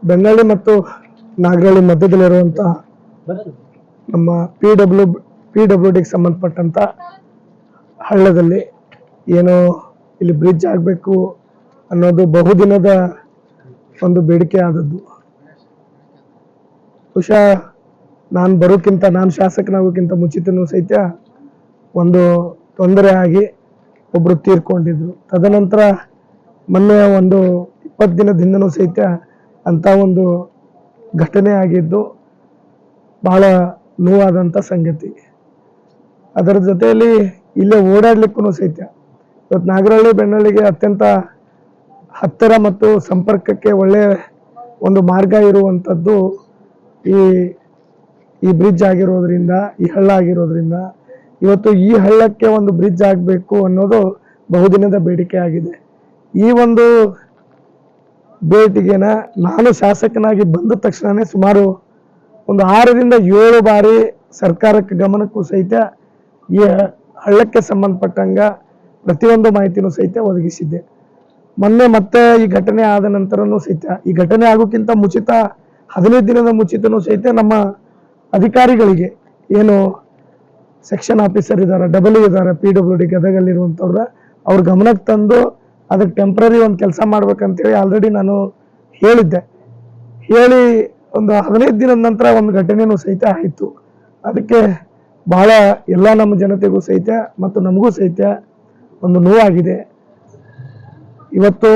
ಬೆಂಗಳೂರು ಮತ್ತು ನಾಗರಹಳ್ಳಿ ಮಧ್ಯದಲ್ಲಿರುವಂಥ ನಮ್ಮ PWDಗೆ ಸಂಬಂಧಪಟ್ಟಂಥ ಹಳ್ಳದಲ್ಲಿ ಏನೋ ಇಲ್ಲಿ ಬ್ರಿಡ್ಜ್ ಆಗಬೇಕು ಅನ್ನೋದು ಬಹುದಿನದ ಒಂದು ಬೇಡಿಕೆ ಆದದ್ದು. ಬಹುಶಃ ನಾನು ಶಾಸಕನಾಗೋಕ್ಕಿಂತ ಮುಂಚಿತನೂ ಸಹಿತ ಒಂದು ತೊಂದರೆ ಆಗಿ ಒಬ್ಬರು ತೀರ್ಕೊಂಡಿದ್ರು. ತದನಂತರ ಮೊನ್ನೆ ಒಂದು 20 ದಿನದ ಹಿಂದನೂ ಸಹಿತ ಅಂಥ ಒಂದು ಘಟನೆ ಆಗಿದ್ದು ಬಹಳ ನೋವಾದಂಥ ಸಂಗತಿ. ಅದರ ಜೊತೆಯಲ್ಲಿ ಇಲ್ಲೇ ಓಡಾಡ್ಲಿಕ್ಕೂ ಸಹಿತ ಇವತ್ತು ನಾಗರಹಳ್ಳಿ ಬೆಣ್ಣಳ್ಳಿಗೆ ಅತ್ಯಂತ ಹತ್ತಿರ ಮತ್ತು ಸಂಪರ್ಕಕ್ಕೆ ಒಳ್ಳೆಯ ಒಂದು ಮಾರ್ಗ ಇರುವಂಥದ್ದು ಈ ಬ್ರಿಡ್ಜ್ ಆಗಿರೋದ್ರಿಂದ, ಈ ಹಳ್ಳ ಆಗಿರೋದ್ರಿಂದ ಇವತ್ತು ಈ ಹಳ್ಳಕ್ಕೆ ಒಂದು ಬ್ರಿಡ್ಜ್ ಆಗಬೇಕು ಅನ್ನೋದು ಬಹುದಿನದ ಬೇಡಿಕೆ ಆಗಿದೆ. ಈ ಒಂದು ಬೇಡಿಕೆನ ನಾನು ಶಾಸಕನಾಗಿ ಬಂದ ತಕ್ಷಣವೇ ಸುಮಾರು ಒಂದು 6 ರಿಂದ 7 ಬಾರಿ ಸರ್ಕಾರಕ್ಕೆ ಗಮನಕ್ಕೂ ಸಹಿತ ಈ ಹಳ್ಳಕ್ಕೆ ಸಂಬಂಧಪಟ್ಟಂಗ ಪ್ರತಿಯೊಂದು ಮಾಹಿತಿನೂ ಸಹಿತ ಒದಗಿಸಿದ್ದೆ. ಮೊನ್ನೆ ಮತ್ತೆ ಈ ಘಟನೆ ಆದ ನಂತರನೂ ಸಹಿತ, ಈ ಘಟನೆ ಆಗೋಕ್ಕಿಂತ ಮುಂಚಿತ 15 ದಿನದ ಮುಂಚಿತನೂ ಸಹಿತ ನಮ್ಮ ಅಧಿಕಾರಿಗಳಿಗೆ, ಏನು ಸೆಕ್ಷನ್ ಆಫೀಸರ್ ಇದ್ದಾರೆ, ಇದ್ದಾರೆ PWD ಗದಗಲ್ಲಿರುವಂಥವ್ರ, ಅವ್ರ ಗಮನಕ್ಕೆ ತಂದು ಅದಕ್ಕೆ ಟೆಂಪ್ರರಿ ಒಂದು ಕೆಲಸ ಮಾಡ್ಬೇಕಂತೇಳಿ ಆಲ್ರೆಡಿ ನಾನು ಹೇಳಿದ್ದೆ. ಹೇಳಿ ಒಂದು 15 ದಿನದ ನಂತರ ಒಂದು ಘಟನೆನೂ ಸಹಿತ ಆಯಿತು. ಅದಕ್ಕೆ ಬಹಳ ಎಲ್ಲ ನಮ್ಮ ಜನತೆಗೂ ಸಹಿತ ಮತ್ತು ನಮಗೂ ಸಹಿತ ಒಂದು ನೋವಾಗಿದೆ. ಇವತ್ತು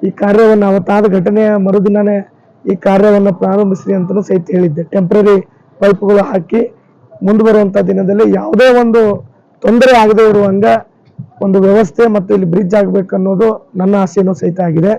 ಈ ಕಾರ್ಯವನ್ನು, ಅವತ್ತಾದ ಘಟನೆಯ ಮರುದಿನನೇ ಈ ಕಾರ್ಯವನ್ನು ಪ್ರಾರಂಭಿಸಿ ಅಂತಲೂ ಸಹಿತ ಹೇಳಿದ್ದೆ. ಟೆಂಪ್ರರಿ ಪೈಪ್ಗಳು ಹಾಕಿ ಮುಂದೆ ಬರುವಂಥ ದಿನದಲ್ಲಿ ಯಾವುದೇ ಒಂದು ತೊಂದರೆ ಆಗದೆ ಇರುವಂಗ ಒಂದು ವ್ಯವಸ್ಥೆ ಮತ್ತು ಇಲ್ಲಿ ಬ್ರಿಡ್ಜ್ ಆಗಬೇಕನ್ನೋದು ನನ್ನ ಆಸೆಯೂ ಸಹಿತ ಆಗಿದೆ.